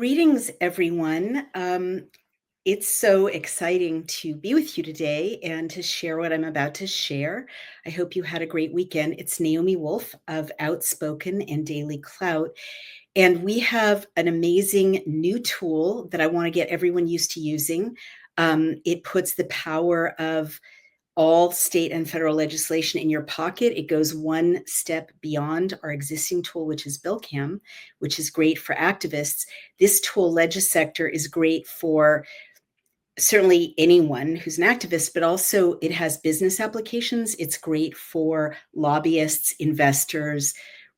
Greetings, everyone. It's so exciting to be with you today and to share what I'm about to share. I hope you had a great weekend. It's Naomi Wolf of Outspoken and Daily Clout, and we have an amazing new tool that I want to get everyone used to using. It puts the power of all state and federal legislation in your pocket. It goes one step beyond our existing tool, which is BillCam, which is great for activists. This tool, LegiSector, is great for certainly anyone who's an activist, but also it has business applications. It's great for lobbyists, investors,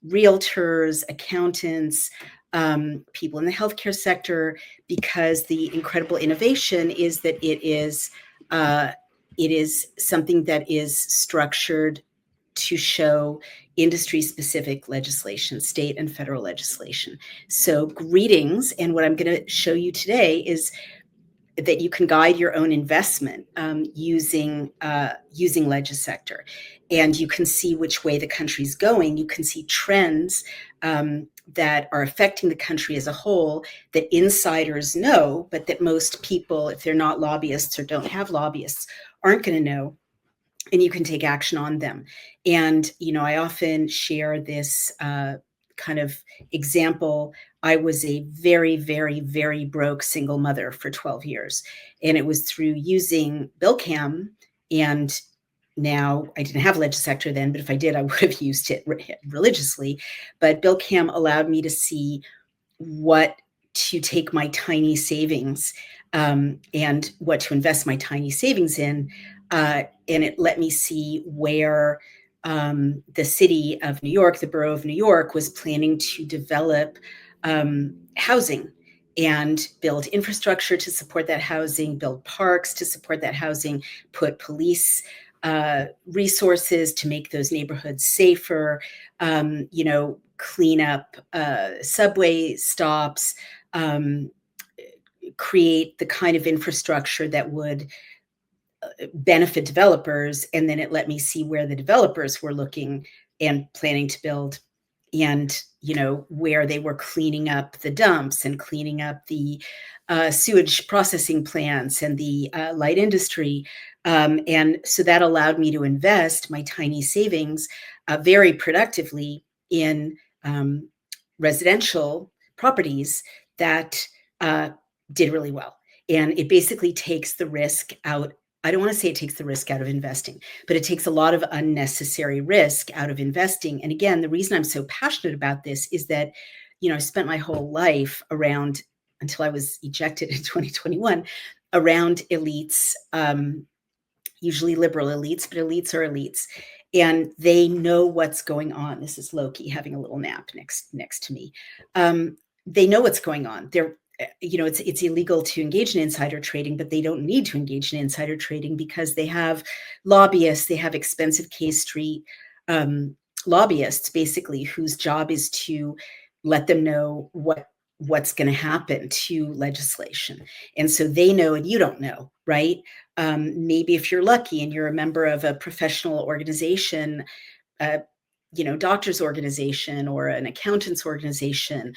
realtors, accountants, people in the healthcare sector, because the incredible innovation is that it is something that is structured to show industry-specific legislation, state and federal legislation. So greetings, and what I'm going to show you today is that you can guide your own investment using LegiSector, and you can see which way the country's going. You can see trends that are affecting the country as a whole that insiders know, but that most people, if they're not lobbyists or don't have lobbyists, aren't going to know, and you can take action on them. And, I often share this kind of example. I was a very, very, very broke single mother for 12 years. And it was through using BillCam, and now I didn't have LegiSector then, but if I did, I would have used it religiously. But BillCam allowed me to see what to take my tiny savings and what to invest my tiny savings in. And it let me see where the city of New York, the borough of New York, was planning to develop housing and build infrastructure to support that housing, build parks to support that housing, put police resources to make those neighborhoods safer, clean up subway stops, create the kind of infrastructure that would benefit developers. And then it let me see where the developers were looking and planning to build, and where they were cleaning up the dumps and cleaning up the sewage processing plants and the light industry. And so that allowed me to invest my tiny savings very productively in residential properties that did really well. And it basically takes the risk out. I don't want to say it takes the risk out of investing, but it takes a lot of unnecessary risk out of investing. And again, the reason I'm so passionate about this is that, I spent my whole life around, until I was ejected in 2021, around elites, usually liberal elites, but elites are elites. And they know what's going on. This is Loki having a little nap next to me. They know what's going on. It's illegal to engage in insider trading, but they don't need to engage in insider trading because they have lobbyists, they have expensive K Street lobbyists, basically, whose job is to let them know what's going to happen to legislation. And so they know and you don't know, right? Maybe if you're lucky and you're a member of a professional organization, doctor's organization or an accountant's organization,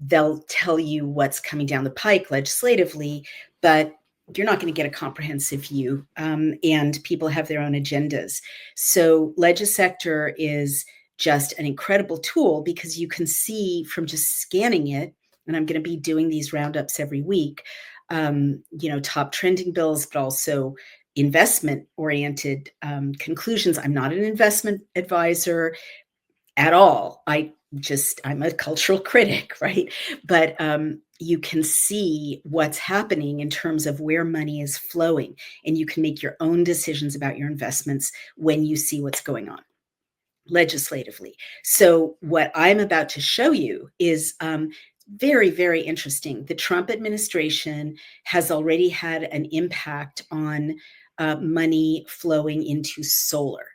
they'll tell you what's coming down the pike legislatively, but you're not going to get a comprehensive view, and people have their own agendas. So LegiSector is just an incredible tool because you can see from just scanning it, and I'm going to be doing these roundups every week, top trending bills, but also investment-oriented conclusions. I'm not an investment advisor at all. I'm a cultural critic, right? But you can see what's happening in terms of where money is flowing, and you can make your own decisions about your investments when you see what's going on legislatively. So what I'm about to show you is very, very interesting. The Trump administration has already had an impact on money flowing into solar.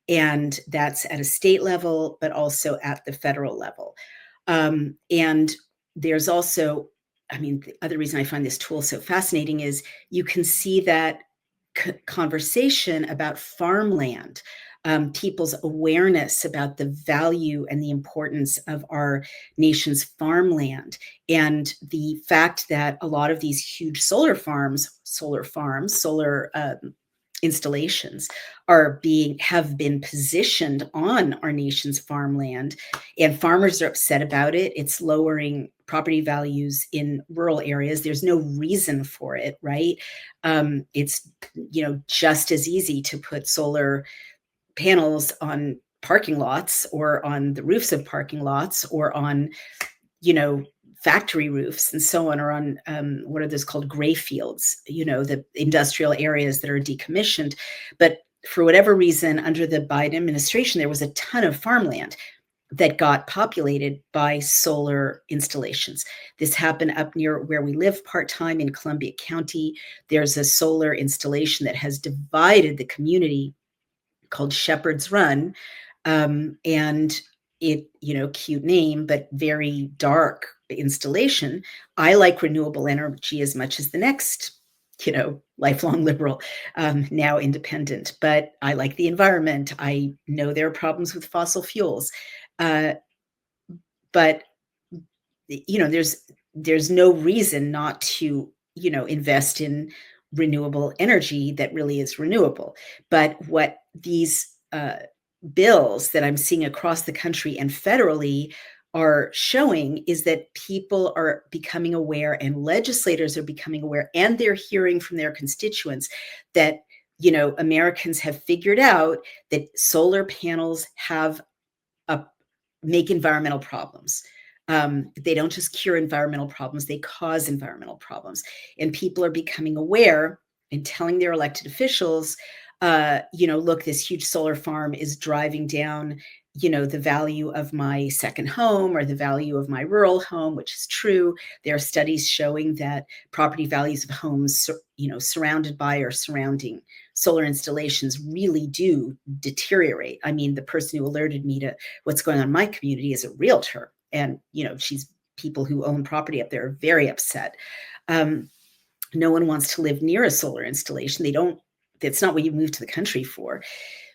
And that's at a state level, but also at the federal level. And there's also, the other reason I find this tool so fascinating is you can see that conversation about farmland people's awareness about the value and the importance of our nation's farmland, and the fact that a lot of these huge solar installations have been positioned on our nation's farmland, and farmers are upset about it. It's lowering property values in rural areas. There's no reason for it, right? It's just as easy to put solar panels on parking lots or on the roofs of parking lots or on factory roofs and so on, or on what are those called, gray fields, the industrial areas that are decommissioned. But for whatever reason, under the Biden administration, there was a ton of farmland that got populated by solar installations. This happened up near where we live part-time in Columbia County. There's a solar installation that has divided the community called Shepherd's Run. And it, cute name, but very dark installation. I like renewable energy as much as the next, lifelong liberal, now independent, but I like the environment. I know there are problems with fossil fuels. But there's no reason not to invest in renewable energy that really is renewable. But what these bills that I'm seeing across the country and federally are showing is that people are becoming aware, and legislators are becoming aware, and they're hearing from their constituents that Americans have figured out that solar panels make environmental problems. They don't just cure environmental problems, they cause environmental problems. And people are becoming aware and telling their elected officials, look, this huge solar farm is driving down, the value of my second home or the value of my rural home, which is true. There are studies showing that property values of homes, surrounded by or surrounding solar installations really do deteriorate. I mean, the person who alerted me to what's going on in my community is a realtor. And, people who own property up there are very upset. No one wants to live near a solar installation. That's not what you moved to the country for.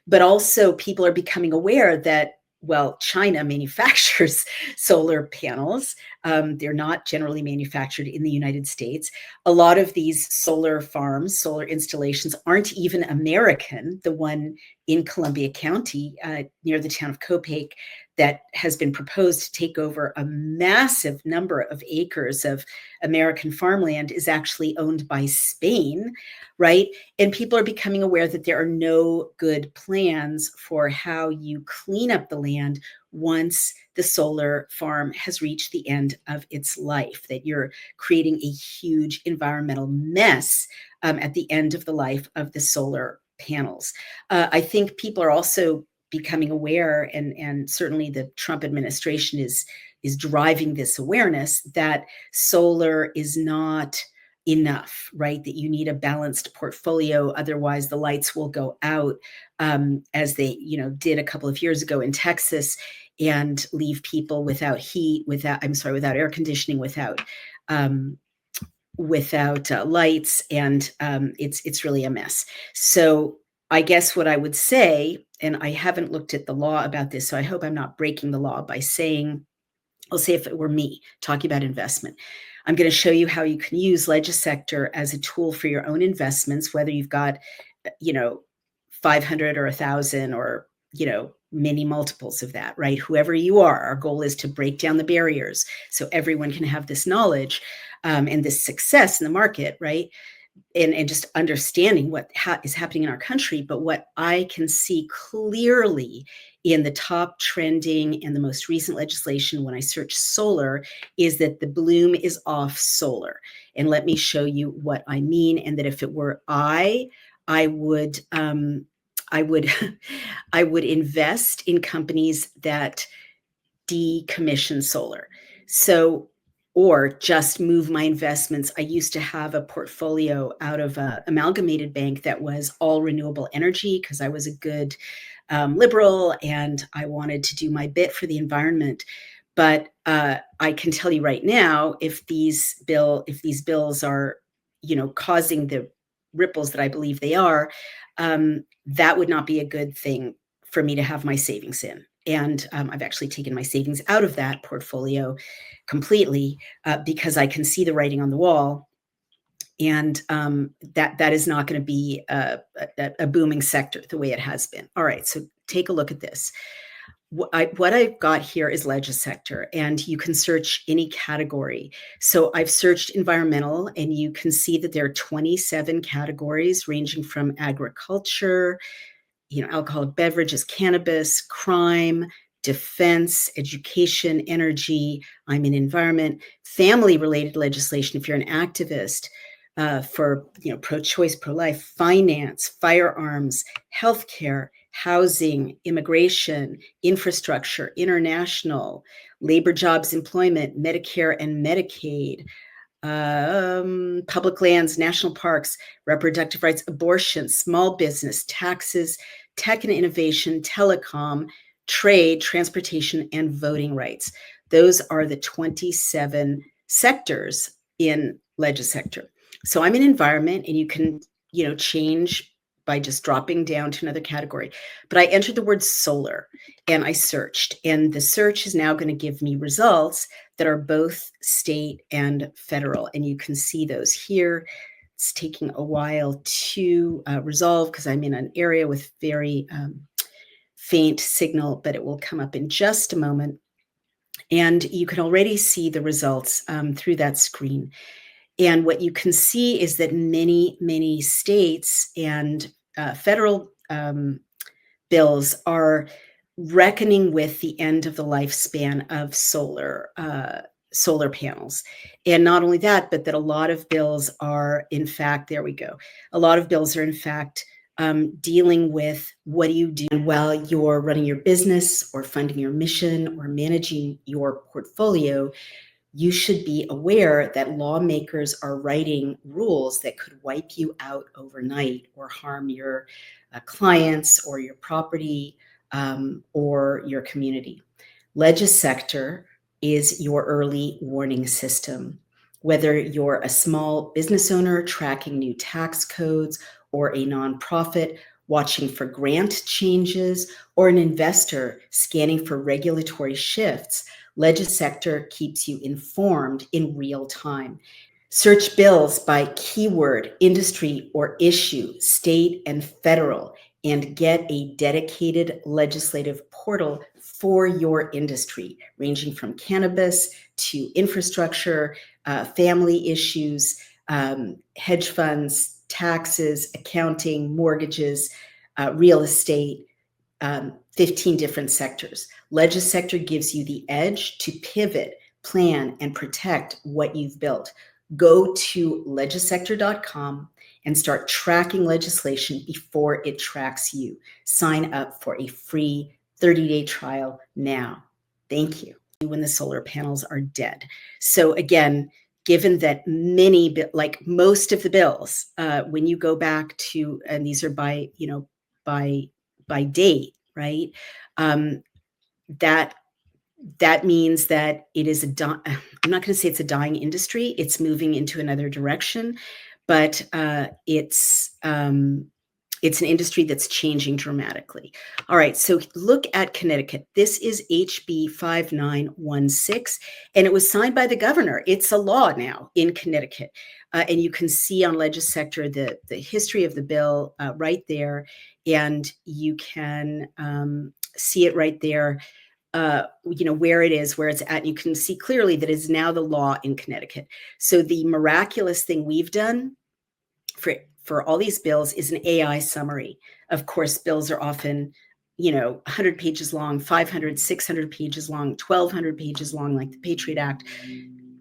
But also people are becoming aware that, well, China manufactures solar panels. They're not generally manufactured in the United States. A lot of these solar farms, solar installations aren't even American. The one in Columbia County, near the town of Copiague, that has been proposed to take over a massive number of acres of American farmland is actually owned by Spain, right? And people are becoming aware that there are no good plans for how you clean up the land once the solar farm has reached the end of its life, that you're creating a huge environmental mess at the end of the life of the solar panels. I think people are also becoming aware, and certainly the Trump administration is driving this awareness, that solar is not enough, right? That you need a balanced portfolio, otherwise the lights will go out, as they did a couple of years ago in Texas, and leave people without heat, without air conditioning, without lights, and it's really a mess. So I guess what I would say, and I haven't looked at the law about this, so I hope I'm not breaking the law by saying, I'll say if it were me talking about investment, I'm going to show you how you can use LegiSector as a tool for your own investments, whether you've got, 500 or 1,000 or, many multiples of that, right? Whoever you are, our goal is to break down the barriers so everyone can have this knowledge and this success in the market, right? And just understanding what is happening in our country. But what I can see clearly in the top trending and the most recent legislation when I search solar is that the bloom is off solar. And let me show you what I mean. And that if it were I would I would invest in companies that decommission solar. So, or just move my investments. I used to have a portfolio out of an amalgamated bank that was all renewable energy because I was a good liberal and I wanted to do my bit for the environment. But I can tell you right now, if these bills are, causing the ripples that I believe they are, that would not be a good thing for me to have my savings in. And I've actually taken my savings out of that portfolio completely because I can see the writing on the wall. And that is not going to be a booming sector the way it has been. All right, so take a look at this. What I've got here is LegiSector, and you can search any category. So I've searched environmental, and you can see that there are 27 categories ranging from agriculture, alcoholic beverages, cannabis, crime, defense, education, energy. I'm in environment, family-related legislation if you're an activist, for pro-choice, pro-life, finance, firearms, healthcare, housing, immigration, infrastructure, international, labor, jobs, employment, Medicare and Medicaid, public lands, national parks, reproductive rights, abortion, small business, taxes, tech and innovation, telecom, trade, transportation, and voting rights. Those are the 27 sectors in LegiSector. So I'm in environment, and you can, change by just dropping down to another category. But I entered the word solar and I searched, and the search is now going to give me results that are both state and federal. And you can see those here. It's taking a while to resolve because I'm in an area with very faint signal, but it will come up in just a moment. And you can already see the results through that screen. And what you can see is that many, many states and federal bills are reckoning with the end of the lifespan of solar panels. And not only that, but that a lot of bills are, in fact, there we go. A lot of bills are, in fact, dealing with what do you do while you're running your business or funding your mission or managing your portfolio. You should be aware that lawmakers are writing rules that could wipe you out overnight or harm your clients or your property or your community. LegiSector is your early warning system. Whether you're a small business owner tracking new tax codes, or a nonprofit watching for grant changes, or an investor scanning for regulatory shifts, LegiSector keeps you informed in real time. Search bills by keyword, industry, or issue, state and federal, and get a dedicated legislative portal for your industry, ranging from cannabis to infrastructure, family issues, hedge funds, taxes, accounting, mortgages, real estate, 15 different sectors. LegiSector gives you the edge to pivot, plan, and protect what you've built. Go to legisector.com and start tracking legislation before it tracks you. Sign up for a free 30-day trial now. Thank you. When the solar panels are dead. So again, given that many, like most of the bills, when you go back to, and these are by date, right? That means that it is I'm not going to say it's a dying industry. It's moving into another direction, but it's an industry that's changing dramatically. All right, so look at Connecticut. This is HB 5916, and it was signed by the governor. It's a law now in Connecticut. And you can see on LegiSector the history of the bill right there, and you can see it right there, where it is, where it's at. And you can see clearly that it's now the law in Connecticut. So the miraculous thing we've done for all these bills is an AI summary. Of course, bills are often, 100 pages long, 500, 600 pages long, 1,200 pages long, like the Patriot Act,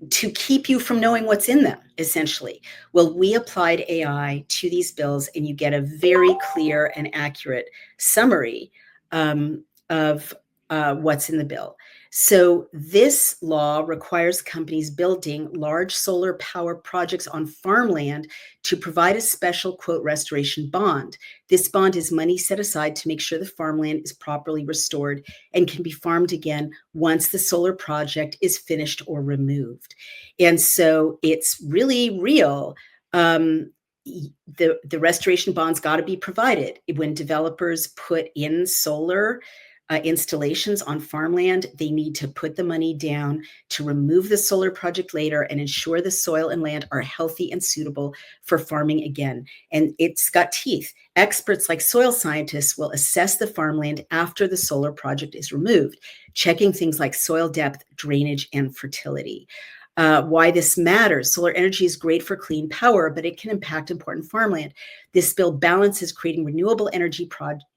to keep you from knowing what's in them, essentially. Well, we applied AI to these bills, and you get a very clear and accurate summary of what's in the bill. So this law requires companies building large solar power projects on farmland to provide a special, quote, restoration bond. This bond is money set aside to make sure the farmland is properly restored and can be farmed again once the solar project is finished or removed. And so it's really real. the restoration bonds got to be provided. When developers put in solar installations on farmland, they need to put the money down to remove the solar project later and ensure the soil and land are healthy and suitable for farming again. And it's got teeth. Experts like soil scientists will assess the farmland after the solar project is removed, checking things like soil depth, drainage, and fertility. Why this matters. Solar energy is great for clean power, but it can impact important farmland. This bill balances creating renewable energy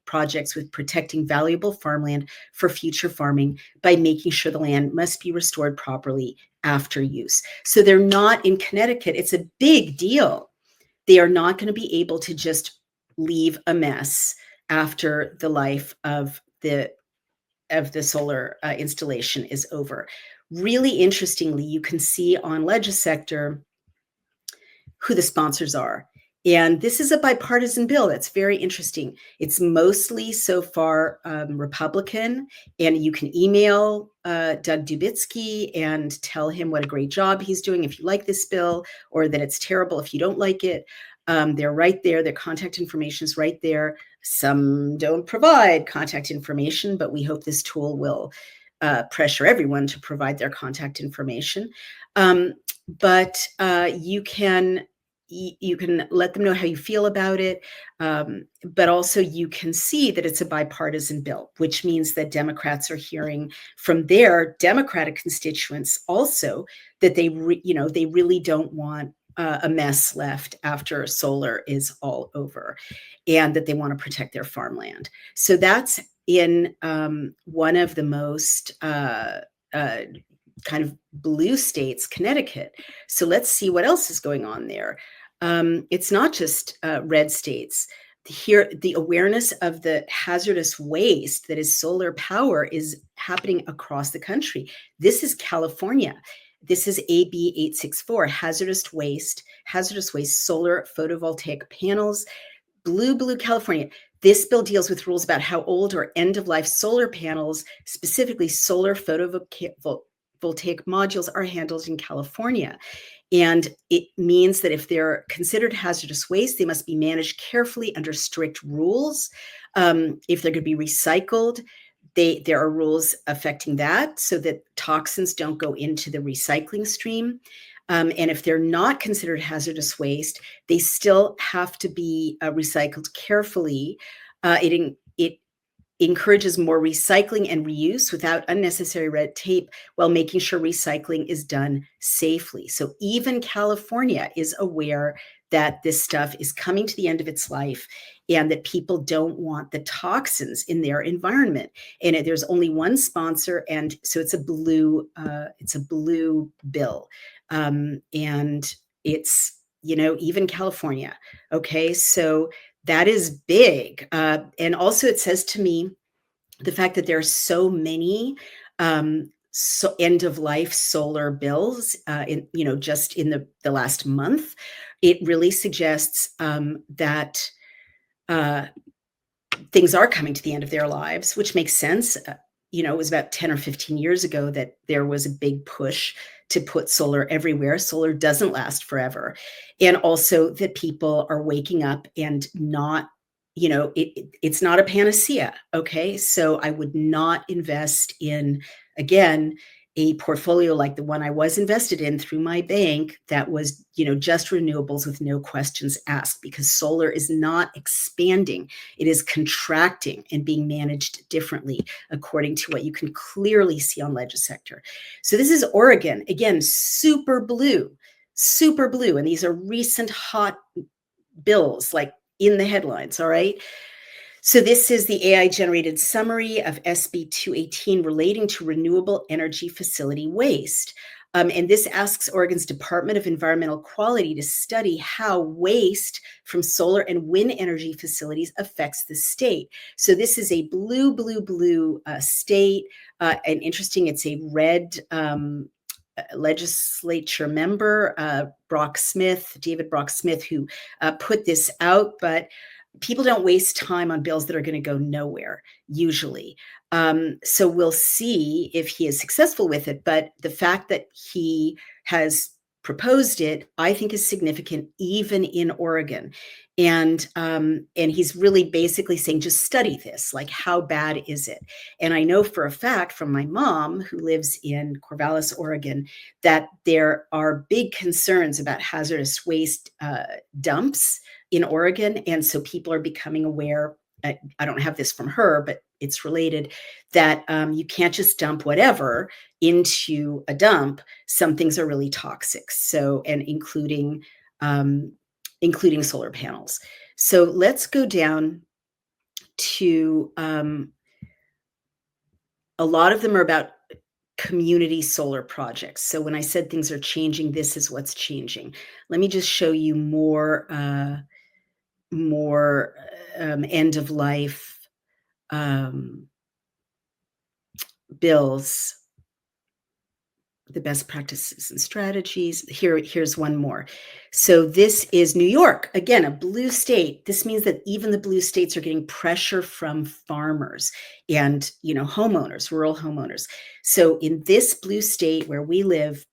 projects with protecting valuable farmland for future farming by making sure the land must be restored properly after use. So they're not in Connecticut. It's a big deal. They are not going to be able to just leave a mess after the life of the solar installation is over. Really interestingly, you can see on LegiSector who the sponsors are. And this is a bipartisan bill that's very interesting. It's mostly so far Republican, and you can email Doug Dubitsky and tell him what a great job he's doing if you like this bill, or that it's terrible if you don't like it. They're right there. Their contact information is right there. Some don't provide contact information, but we hope this tool will pressure everyone to provide their contact information. But you can let them know how you feel about it, but also you can see that it's a bipartisan bill, which means that Democrats are hearing from their Democratic constituents also that they really don't want a mess left after solar is all over, and that they want to protect their farmland. So that's in one of the most kind of blue states, Connecticut. So let's see what else is going on there. It's not just red states. Here, the awareness of the hazardous waste that is solar power is happening across the country. This is California. This is AB 864, hazardous waste, solar photovoltaic panels, blue, California. This bill deals with rules about how old or end-of-life solar panels, specifically solar photovoltaic modules, are handled in California. And it means that if they're considered hazardous waste, they must be managed carefully under strict rules. If they're going to be recycled, there are rules affecting that so that toxins don't go into the recycling stream. And if they're not considered hazardous waste, they still have to be recycled carefully. It encourages more recycling and reuse without unnecessary red tape, while making sure recycling is done safely. So even California is aware that this stuff is coming to the end of its life, and that people don't want the toxins in their environment. And there's only one sponsor, and so it's a blue bill, and it's even California. Okay, so that is big. And also it says to me, the fact that there are so many end of life solar bills, just in the last month, it really suggests that things are coming to the end of their lives, which makes sense. It was about 10 or 15 years ago that there was a big push to put solar everywhere. Solar doesn't last forever. And also that people are waking up and not, it's not a panacea. Okay. So I would not invest in, again, a portfolio like the one I was invested in through my bank that was, just renewables with no questions asked, because solar is not expanding. It is contracting and being managed differently, according to what you can clearly see on LegiSector. So this is Oregon, again, super blue. And these are recent hot bills, like in the headlines. All right. So this is the AI-generated summary of SB 218 relating to renewable energy facility waste. And this asks Oregon's Department of Environmental Quality to study how waste from solar and wind energy facilities affects the state. So this is a blue state. And interesting, it's a red legislature member, David Brock Smith, who put this out. But people don't waste time on bills that are going to go nowhere, usually. So we'll see if he is successful with it. But the fact that he has proposed it, I think is significant even in Oregon. And he's really basically saying, just study this. Like, how bad is it? And I know for a fact from my mom, who lives in Corvallis, Oregon, that there are big concerns about hazardous waste dumps in Oregon. And so people are becoming aware. I don't have this from her, but it's related, that you can't just dump whatever into a dump. Some things are really toxic. So, and including solar panels. So let's go down to a lot of them are about community solar projects. So when I said things are changing, this is what's changing. Let me just show you more end of life bills, the best practices and strategies. Here's one more. So this is New York, again, a blue state. This means that even the blue states are getting pressure from farmers and, homeowners, rural homeowners. So in this blue state where we live,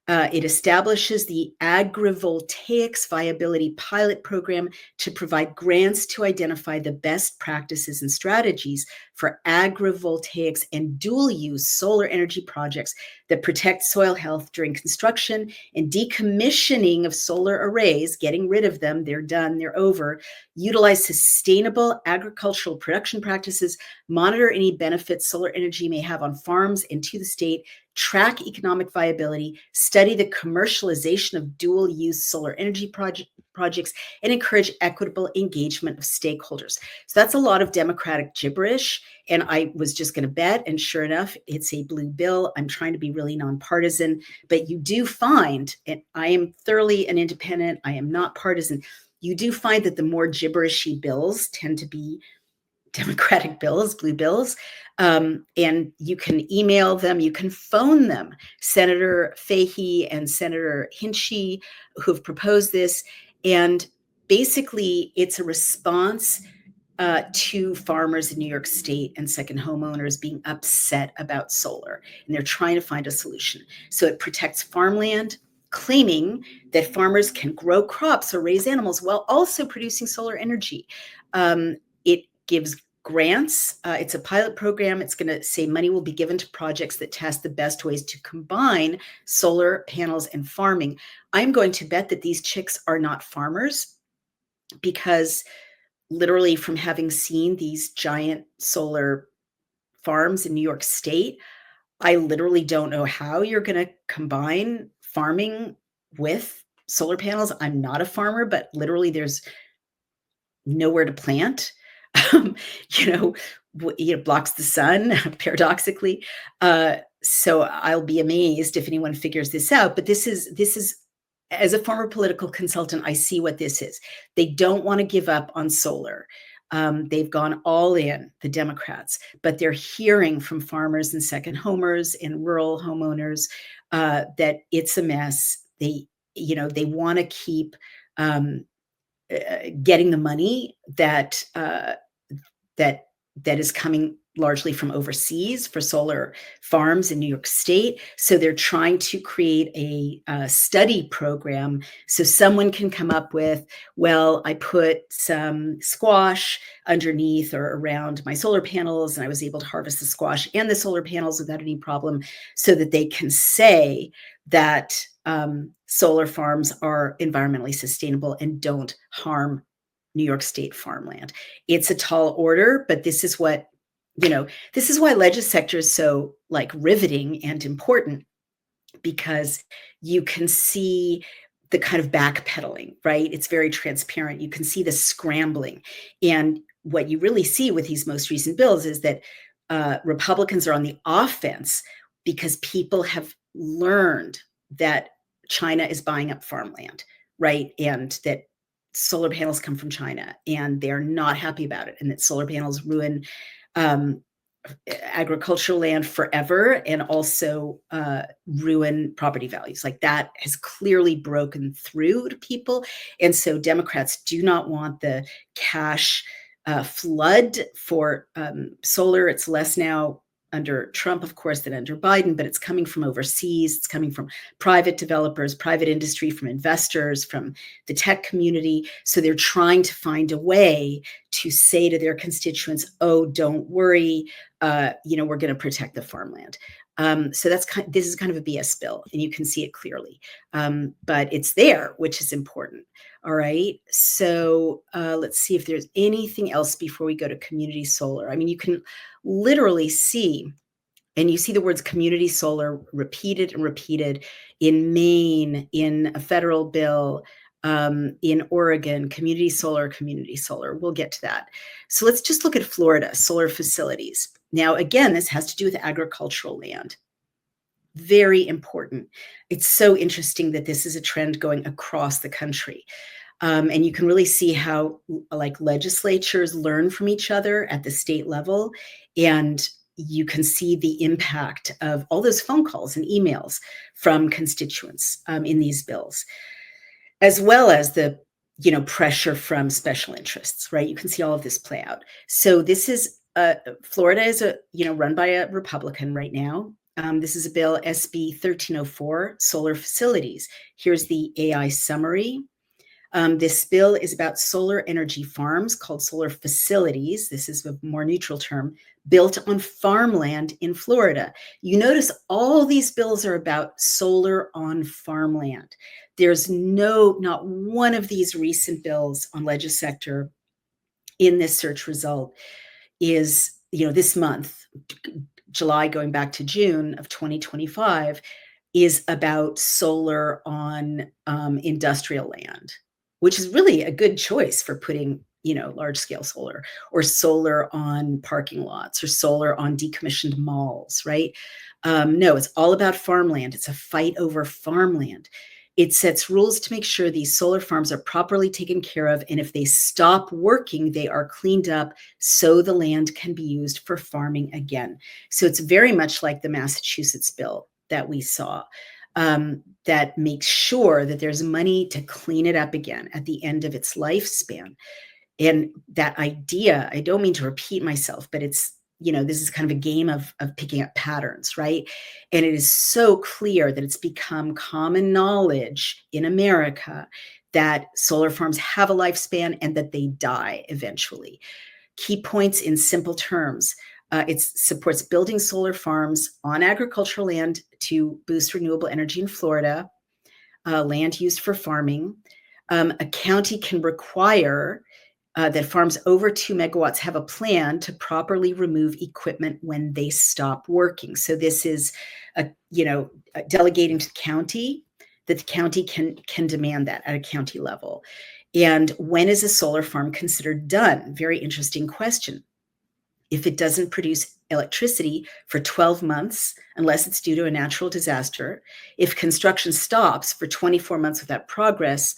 it establishes the agrivoltaics viability pilot program to provide grants to identify the best practices and strategies for agrivoltaics and dual use solar energy projects that protect soil health during construction and decommissioning of solar arrays, getting rid of them, they're done, they're over, utilize sustainable agricultural production practices, monitor any benefits solar energy may have on farms and to the state, track economic viability, study the commercialization of dual-use solar energy projects, and encourage equitable engagement of stakeholders. So that's a lot of Democratic gibberish, and I was just going to bet, and sure enough, it's a blue bill. I'm trying to be really nonpartisan, but you do find, and I am thoroughly an independent, I am not partisan, you do find that the more gibberishy bills tend to be Democratic bills, blue bills, and you can email them, you can phone them. Senator Fahey and Senator Hinchey, who've proposed this, and basically it's a response to farmers in New York State and second homeowners being upset about solar, and they're trying to find a solution. So it protects farmland, claiming that farmers can grow crops or raise animals while also producing solar energy. It gives grants. It's a pilot program. It's going to say money will be given to projects that test the best ways to combine solar panels and farming. I'm going to bet that these chicks are not farmers, because literally from having seen these giant solar farms in New York State, I literally don't know how you're going to combine farming with solar panels. I'm not a farmer, but literally there's nowhere to plant. It blocks the sun, paradoxically. So I'll be amazed if anyone figures this out. But this is, as a former political consultant, I see what this is. They don't want to give up on solar. They've gone all in, the Democrats, but they're hearing from farmers and second homers and rural homeowners that it's a mess. They want to keep getting the money that is coming largely from overseas for solar farms in New York State. So they're trying to create a study program so someone can come up with, well, I put some squash underneath or around my solar panels, and I was able to harvest the squash and the solar panels without any problem, so that they can say that solar farms are environmentally sustainable and don't harm New York State farmland. It's a tall order, but this is what, this is why LegiSector is so riveting and important, because you can see the kind of backpedaling, right? It's very transparent. You can see the scrambling. And what you really see with these most recent bills is that Republicans are on the offense because people have learned that China is buying up farmland, right? And that solar panels come from China, and they're not happy about it, and that solar panels ruin agricultural land forever, and also ruin property values. That has clearly broken through to people. And so Democrats do not want the cash flood for solar. It's less now under Trump, of course, than under Biden, but it's coming from overseas. It's coming from private developers, private industry, from investors, from the tech community. So they're trying to find a way to say to their constituents, oh, don't worry, we're going to protect the farmland. So this is kind of a BS bill, and you can see it clearly. But it's there, which is important. All right. So let's see if there's anything else before we go to community solar. I mean, you can literally see, and you see the words community solar repeated and repeated in Maine, in a federal bill, in Oregon, community solar, community solar. We'll get to that. So let's just look at Florida, solar facilities. Now, again, this has to do with agricultural land. Very important. It's so interesting that this is a trend going across the country. And you can really see how like legislatures learn from each other at the state level. And you can see the impact of all those phone calls and emails from constituents in these bills, as well as the pressure from special interests, right? You can see all of this play out. So this is Florida is run by a Republican right now. This is a bill, SB 1304, solar facilities. Here's the AI summary. This bill is about solar energy farms called solar facilities. This is a more neutral term, built on farmland in Florida. You notice all these bills are about solar on farmland. There's not one of these recent bills on LegiSector in this search result is, this month, July going back to June of 2025, is about solar on industrial land, which is really a good choice for putting, large scale solar, or solar on parking lots, or solar on decommissioned malls, right? No, it's all about farmland. It's a fight over farmland. It sets rules to make sure these solar farms are properly taken care of, and if they stop working, they are cleaned up so the land can be used for farming again. So it's very much like the Massachusetts bill that we saw, that makes sure that there's money to clean it up again at the end of its lifespan. And that idea, I don't mean to repeat myself, but it's, this is kind of a game of picking up patterns, right? And it is so clear that it's become common knowledge in America that solar farms have a lifespan and that they die eventually. Key points in simple terms. It supports building solar farms on agricultural land to boost renewable energy in Florida, land used for farming. A county can require that farms over 2 megawatts have a plan to properly remove equipment when they stop working. So this is, delegating to the county, that the county can demand that at a county level. And when is a solar farm considered done? Very interesting question. If it doesn't produce electricity for 12 months, unless it's due to a natural disaster, if construction stops for 24 months without progress,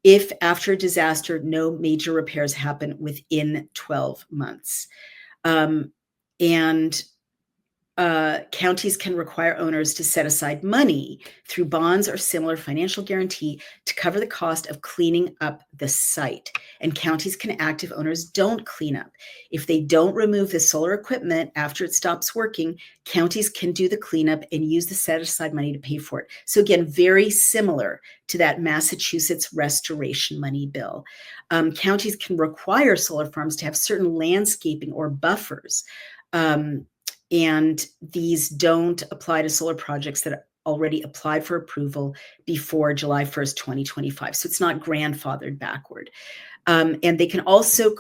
if after a disaster, no major repairs happen within 12 months. And counties can require owners to set aside money through bonds or similar financial guarantee to cover the cost of cleaning up the site. And counties can act if owners don't clean up. If they don't remove the solar equipment after it stops working, counties can do the cleanup and use the set aside money to pay for it. So again, very similar to that Massachusetts restoration money bill. Counties can require solar farms to have certain landscaping or buffers. And these don't apply to solar projects that already applied for approval before July 1st, 2025. So it's not grandfathered backward. And they can also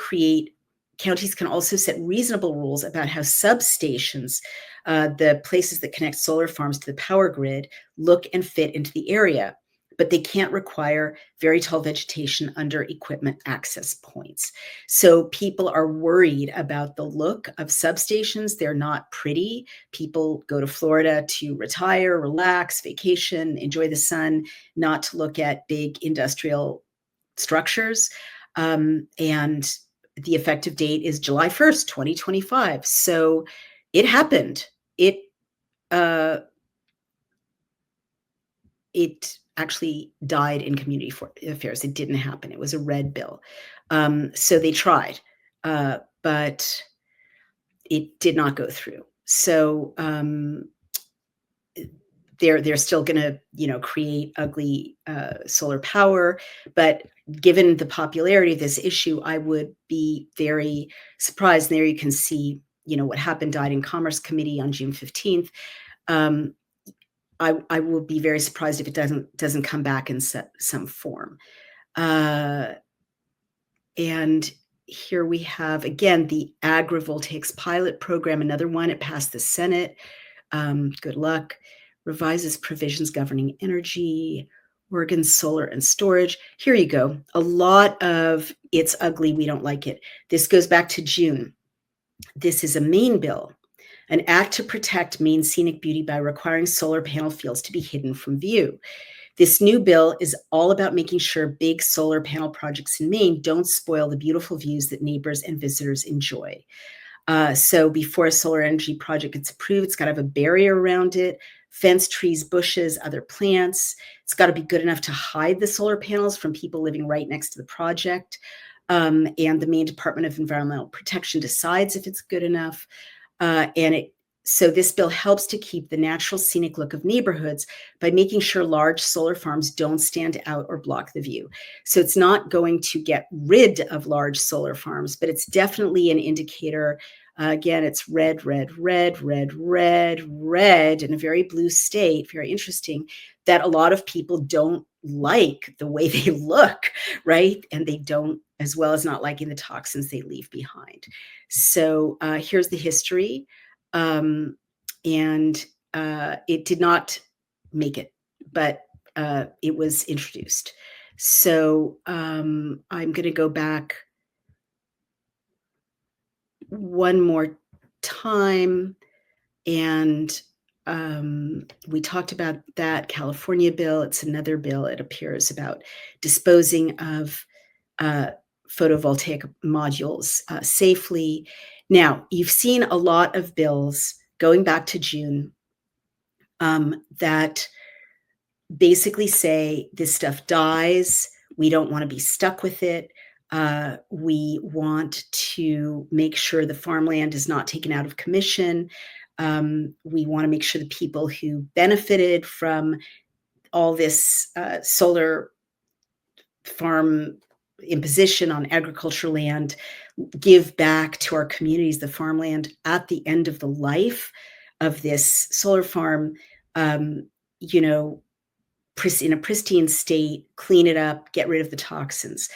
counties can also set reasonable rules about how substations, the places that connect solar farms to the power grid, look and fit into the area. But they can't require very tall vegetation under equipment access points. So people are worried about the look of substations. They're not pretty. People go to Florida to retire, relax, vacation, enjoy the sun, not to look at big industrial structures. And the effective date is July 1st, 2025. So it happened. It actually died in community affairs. It didn't happen. It was a red bill. So they tried, but it did not go through. So they're still going to, create ugly solar power. But given the popularity of this issue, I would be very surprised. And there you can see, what happened, died in Commerce Committee on June 15th. I will be very surprised if it doesn't come back in some form. And here we have, again, the agrivoltaics pilot program, another one. It passed the Senate. Good luck. Revises provisions governing energy, Oregon solar and storage. Here you go. A lot of it's ugly, we don't like it. This goes back to June. This is a Maine bill, an act to protect Maine scenic beauty by requiring solar panel fields to be hidden from view. This new bill is all about making sure big solar panel projects in Maine don't spoil the beautiful views that neighbors and visitors enjoy. So before a solar energy project gets approved, it's got to have a barrier around it, fence, trees, bushes, other plants. It's got to be good enough to hide the solar panels from people living right next to the project. And the Maine Department of Environmental Protection decides if it's good enough. So this bill helps to keep the natural scenic look of neighborhoods by making sure large solar farms don't stand out or block the view. So it's not going to get rid of large solar farms, but it's definitely an indicator. Again, it's red, red, red, red, red, red in a very blue state. Very interesting that a lot of people don't like the way they look, right? And they don't, as well as not liking the toxins they leave behind. So here's the history. And it did not make it, but it was introduced. So I'm going to go back one more time, and we talked about that California bill. It's another bill, it appears, about disposing of photovoltaic modules safely. Now, you've seen a lot of bills going back to June that basically say this stuff dies. We don't want to be stuck with it. We want to make sure the farmland is not taken out of commission. We want to make sure the people who benefited from all this solar farm imposition on agricultural land give back to our communities, the farmland, at the end of the life of this solar farm, in a pristine state, clean it up, get rid of the toxins.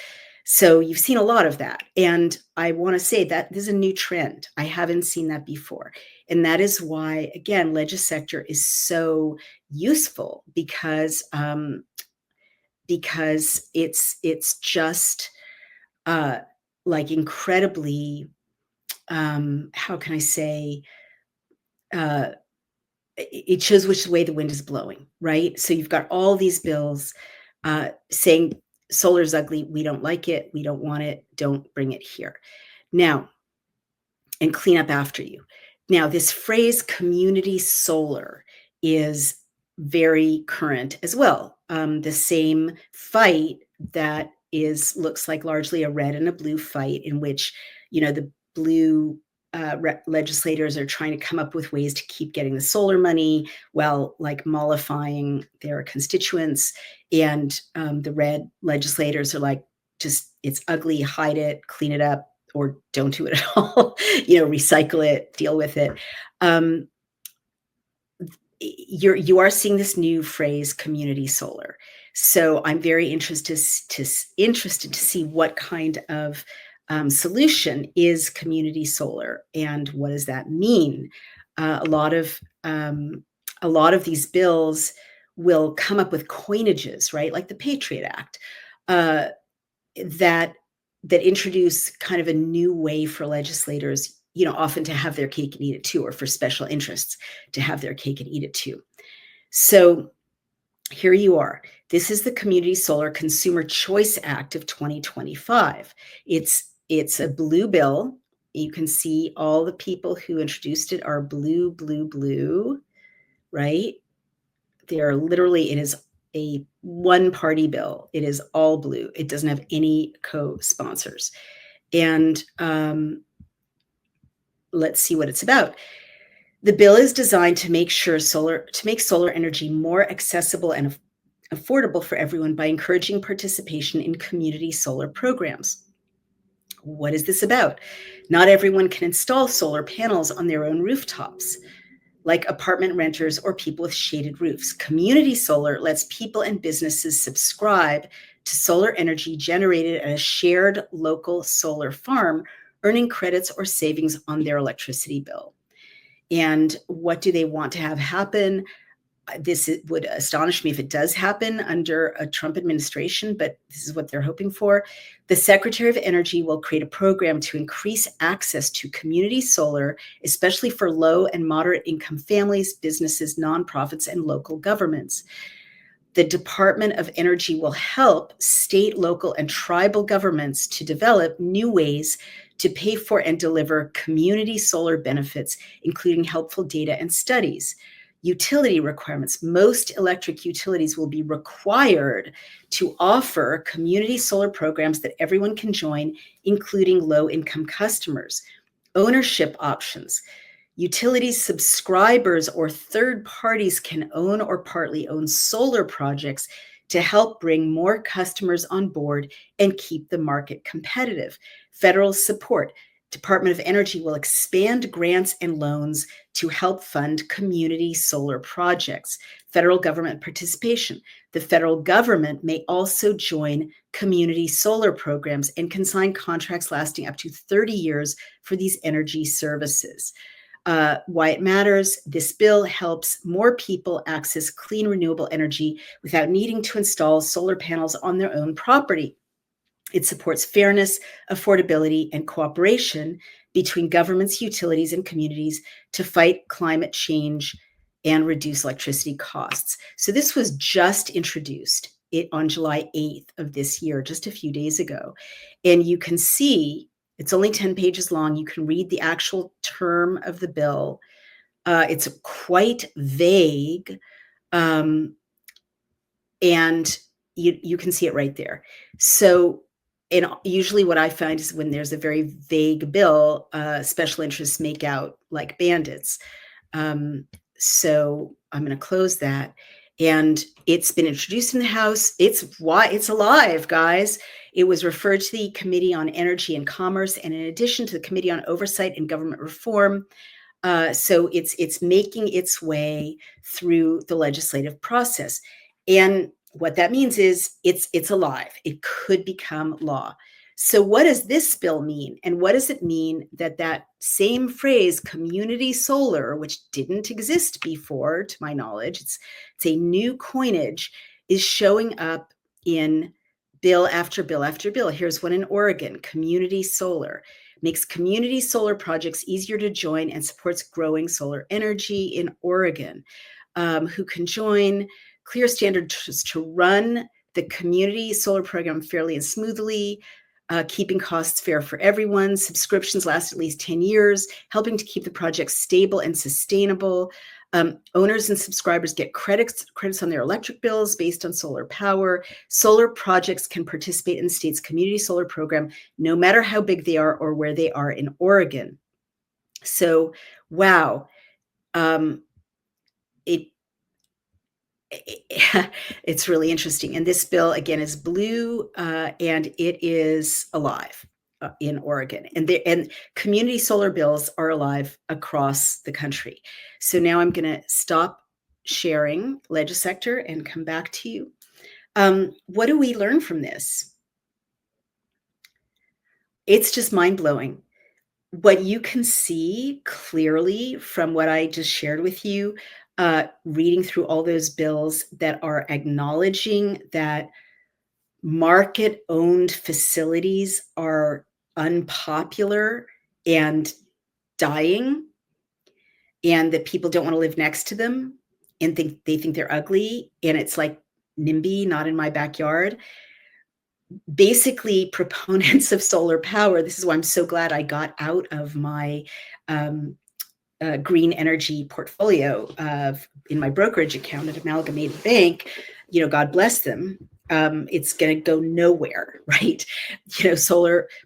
So you've seen a lot of that. And I want to say that this is a new trend. I haven't seen that before. And that is why, again, LegiSector is so useful, because it's just like incredibly, how can I say, it shows which way the wind is blowing, right? So you've got all these bills saying solar's ugly, we don't like it, we don't want it, don't bring it here. Now, and clean up after you. Now, this phrase community solar is very current as well. The same fight that looks like largely a red and a blue fight, in which, the blue legislators are trying to come up with ways to keep getting the solar money while mollifying their constituents. And the red legislators are like, just, it's ugly, hide it, clean it up, or don't do it at all, recycle it, deal with it. You are seeing this new phrase, community solar. So I'm very interested to see what kind of solution is community solar, and what does that mean? A lot of these bills will come up with coinages, right? Like the Patriot Act, that introduce kind of a new way for legislators, often to have their cake and eat it too, or for special interests to have their cake and eat it too. So here you are. This is the Community Solar Consumer Choice Act of 2025. It's a blue bill. You can see all the people who introduced it are blue, blue, blue, right? It is a one-party bill. It is all blue. It doesn't have any co-sponsors. And let's see what it's about. The bill is designed to make solar energy more accessible and affordable for everyone by encouraging participation in community solar programs. What is this about? Not everyone can install solar panels on their own rooftops, like apartment renters or people with shaded roofs. Community solar lets people and businesses subscribe to solar energy generated at a shared local solar farm, earning credits or savings on their electricity bill. And what do they want to have happen? This would astonish me if it does happen under a Trump administration, but this is what they're hoping for. The Secretary of Energy will create a program to increase access to community solar, especially for low and moderate income families, businesses, nonprofits, and local governments. The Department of Energy will help state, local, and tribal governments to develop new ways to pay for and deliver community solar benefits, including helpful data and studies. Utility requirements. Most electric utilities will be required to offer community solar programs that everyone can join, including low-income customers. Ownership options. Utilities subscribers or third parties can own or partly own solar projects to help bring more customers on board and keep the market competitive. Federal support. Department of Energy will expand grants and loans to help fund community solar projects. Federal government participation. The federal government may also join community solar programs and can sign contracts lasting up to 30 years for these energy services. Why it matters. This bill helps more people access clean, renewable energy without needing to install solar panels on their own property. It supports fairness, affordability, and cooperation between governments, utilities, and communities to fight climate change and reduce electricity costs. So this was just introduced on July 8th of this year, just a few days ago. And you can see it's only 10 pages long. You can read the actual term of the bill. It's quite vague. And you can see it right there. So, and usually what I find is when there's a very vague bill, special interests make out like bandits. So I'm going to close that. And it's been introduced in the House. It's alive, guys. It was referred to the Committee on Energy and Commerce, and in addition to the Committee on Oversight and Government Reform. So it's making its way through the legislative process. And what that means is it's alive. It could become law. So what does this bill mean? And what does it mean that same phrase, community solar, which didn't exist before, to my knowledge, it's a new coinage, is showing up in bill after bill after bill. Here's one in Oregon, community solar. Makes community solar projects easier to join and supports growing solar energy in Oregon. Who can join? Clear standards to run the community solar program fairly and smoothly, keeping costs fair for everyone. Subscriptions last at least 10 years, helping to keep the project stable and sustainable. Owners and subscribers get credits on their electric bills based on solar power. Solar projects can participate in the state's community solar program, no matter how big they are or where they are in Oregon. So, wow. It's really interesting. And this bill, again, is blue, and it is alive in Oregon. And community solar bills are alive across the country. So now I'm going to stop sharing LegiSector and come back to you. What do we learn from this? It's just mind-blowing. What you can see clearly from what I just shared with you, reading through all those bills that are acknowledging that market-owned facilities are unpopular and dying, and that people don't want to live next to them and they think they're ugly, and it's like NIMBY, not in my backyard. Basically, proponents of solar power, this is why I'm so glad I got out of my green energy portfolio in my brokerage account at Amalgamated Bank. God bless them. It's going to go nowhere, right?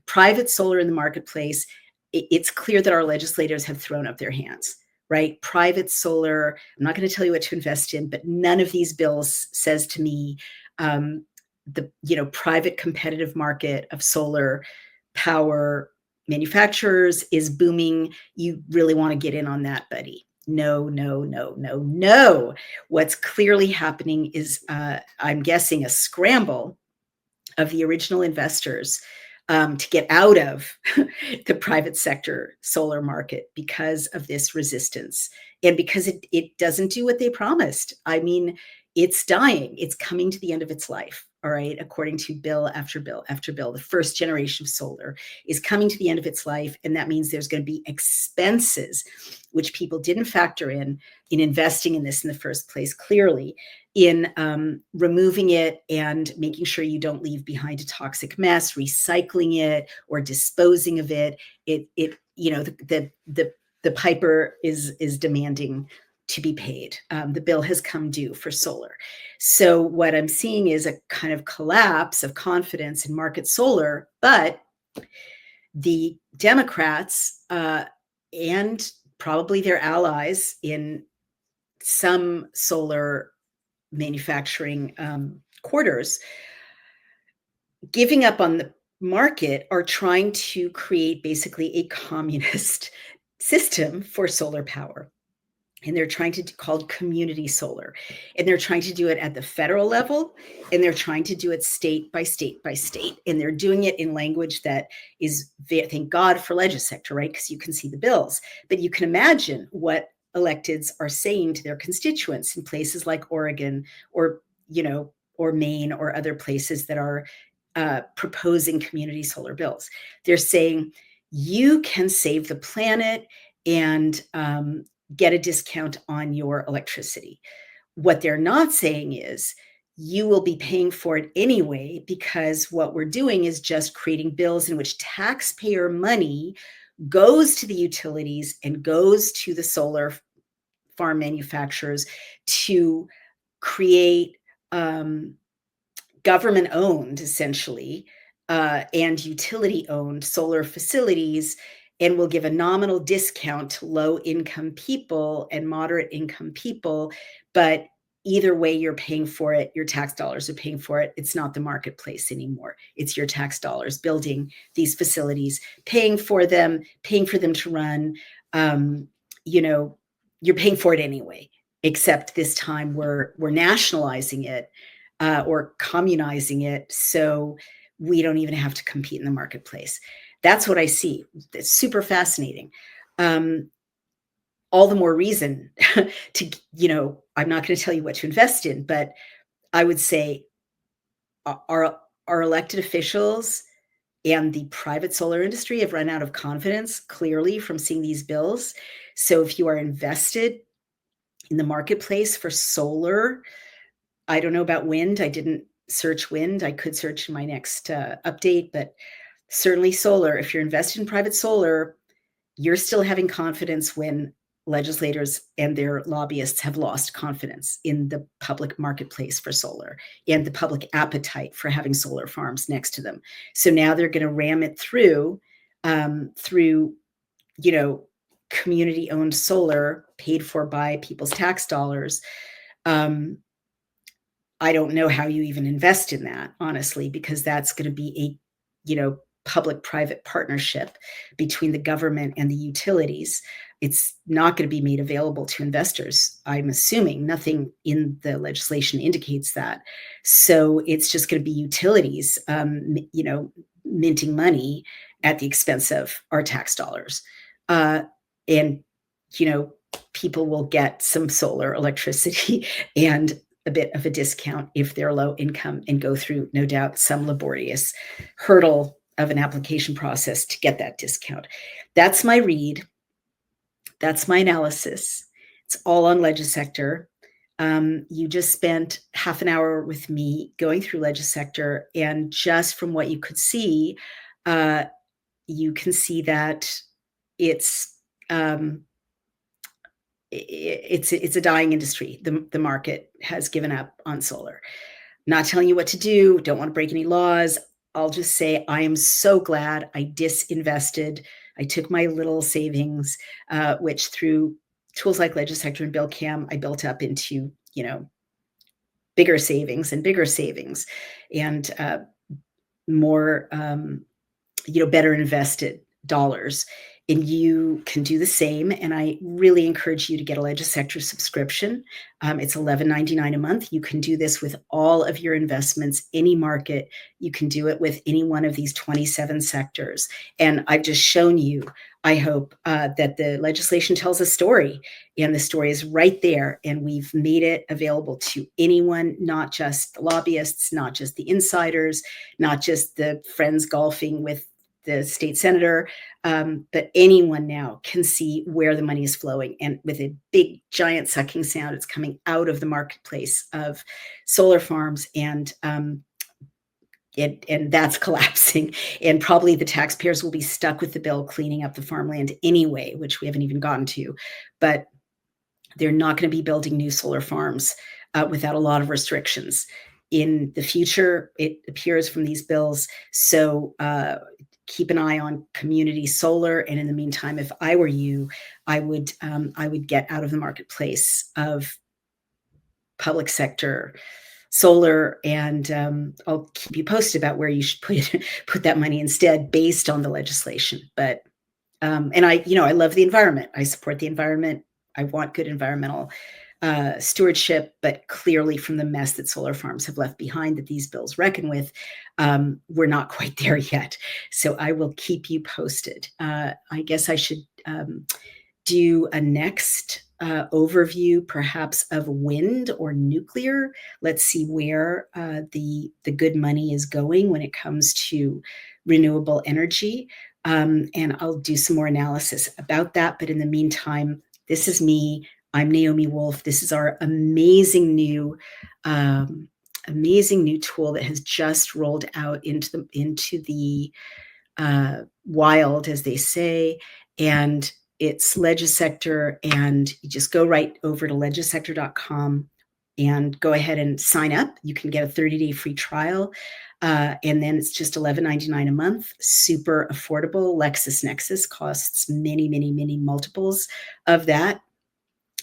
Private solar in the marketplace it's clear that our legislators have thrown up their hands, right? Private solar, I'm not going to tell you what to invest in, but none of these bills says to me, um, the private competitive market of solar power manufacturers is booming. You really want to get in on that, buddy. No, no, no, no, no. What's clearly happening is, I'm guessing, a scramble of the original investors to get out of the private sector solar market because of this resistance and because it doesn't do what they promised. I mean, it's dying. It's coming to the end of its life. All right. According to bill after bill after bill, the first generation of solar is coming to the end of its life. And that means there's going to be expenses, which people didn't factor in investing in this in the first place, clearly, in removing it and making sure you don't leave behind a toxic mess, recycling it or disposing of it. The piper is demanding to be paid. The bill has come due for solar. So what I'm seeing is a kind of collapse of confidence in market solar, but the Democrats and probably their allies in some solar manufacturing quarters giving up on the market are trying to create basically a communist system for solar power. And they're trying to called community solar. And they're trying to do it at the federal level, and they're trying to do it state by state by state. And they're doing it in language that is, thank God for LegiSector, right? Because you can see the bills. But you can imagine what electeds are saying to their constituents in places like Oregon or, or Maine or other places that are proposing community solar bills. They're saying, you can save the planet and get a discount on your electricity. What they're not saying is you will be paying for it anyway, because what we're doing is just creating bills in which taxpayer money goes to the utilities and goes to the solar farm manufacturers to create government owned, essentially, and utility owned solar facilities, and will give a nominal discount to low income people and moderate income people. But either way, you're paying for it. Your tax dollars are paying for it. It's not the marketplace anymore. It's your tax dollars building these facilities, paying for them to run. You're paying for it anyway, except this time we're nationalizing it or communizing it, so we don't even have to compete in the marketplace. That's what I see. It's super fascinating. All the more reason to, I'm not going to tell you what to invest in, but I would say our elected officials and the private solar industry have run out of confidence, clearly, from seeing these bills. So if you are invested in the marketplace for solar, I don't know about wind. I didn't search wind. I could search in my next update, but certainly solar. If you're invested in private solar, you're still having confidence when legislators and their lobbyists have lost confidence in the public marketplace for solar and the public appetite for having solar farms next to them. So now they're going to ram it through, community-owned solar paid for by people's tax dollars. I don't know how you even invest in that, honestly, because that's going to be a, public-private partnership between the government and the utilities. It's not going to be made available to investors. I'm assuming nothing in the legislation indicates that. So it's just going to be utilities, minting money at the expense of our tax dollars. And, people will get some solar electricity and a bit of a discount if they're low income and go through, no doubt, some laborious hurdle of an application process to get that discount. That's my read. That's my analysis. It's all on LegiSector. You just spent half an hour with me going through LegiSector, and just from what you could see, you can see that it's a dying industry. The market has given up on solar. Not telling you what to do, don't want to break any laws. I'll just say I am so glad I disinvested. I took my little savings, which through tools like LegiSector and BillCam, I built up into, bigger savings and bigger savings, and more, better invested dollars. And you can do the same. And I really encourage you to get a LegiSector subscription. It's $11.99 a month. You can do this with all of your investments, any market. You can do it with any one of these 27 sectors. And I've just shown you, I hope, that the legislation tells a story, and the story is right there. And we've made it available to anyone, not just the lobbyists, not just the insiders, not just the friends golfing with the state senator, but anyone now can see where the money is flowing. And with a big, giant sucking sound, it's coming out of the marketplace of solar farms, and that's collapsing. And probably the taxpayers will be stuck with the bill cleaning up the farmland anyway, which we haven't even gotten to. But they're not going to be building new solar farms without a lot of restrictions in the future, it appears, from these bills. So keep an eye on community solar. And in the meantime, if I were you, I would get out of the marketplace of public sector solar, and I'll keep you posted about where you should put that money instead, based on the legislation. But and I love the environment. I support the environment. I want good environmental stewardship, but clearly, from the mess that solar farms have left behind, that these bills reckon with, we're not quite there yet. So I will keep you posted. I guess I should do a next overview, perhaps, of wind or nuclear. Let's see where the good money is going when it comes to renewable energy. And I'll do some more analysis about that. But in the meantime, this is me. I'm Naomi Wolf. This is our amazing new tool that has just rolled out into the wild, as they say. And it's LegiSector, and you just go right over to legisector.com and go ahead and sign up. You can get a 30-day free trial. And then it's just $11.99 a month, super affordable. LexisNexis costs many, many, many multiples of that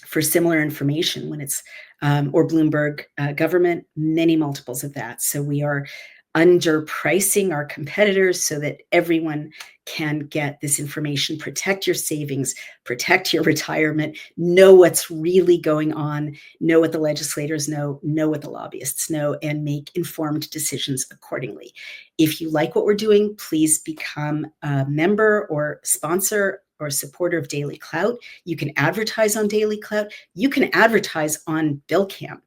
for similar information when it's, or Bloomberg government, many multiples of that. So we are underpricing our competitors so that everyone can get this information, protect your savings, protect your retirement, know what's really going on, know what the legislators know what the lobbyists know, and make informed decisions accordingly. If you like what we're doing, please become a member or sponsor or supporter of Daily Clout. You can advertise on Daily Clout. You can advertise on BillCam,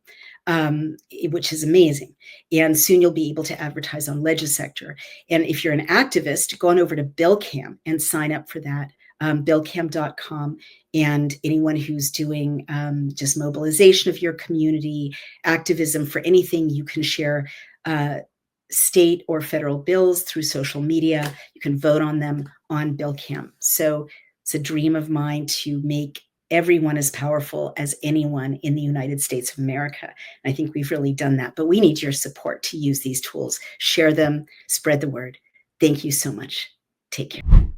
which is amazing. And soon you'll be able to advertise on LegiSector. And if you're an activist, go on over to BillCam and sign up for that, billcam.com. And anyone who's doing just mobilization of your community, activism for anything, you can share state or federal bills through social media. You can vote on them on BillCam. So it's a dream of mine to make everyone as powerful as anyone in the United States of America. And I think we've really done that, but we need your support to use these tools. Share them, spread the word. Thank you so much. Take care.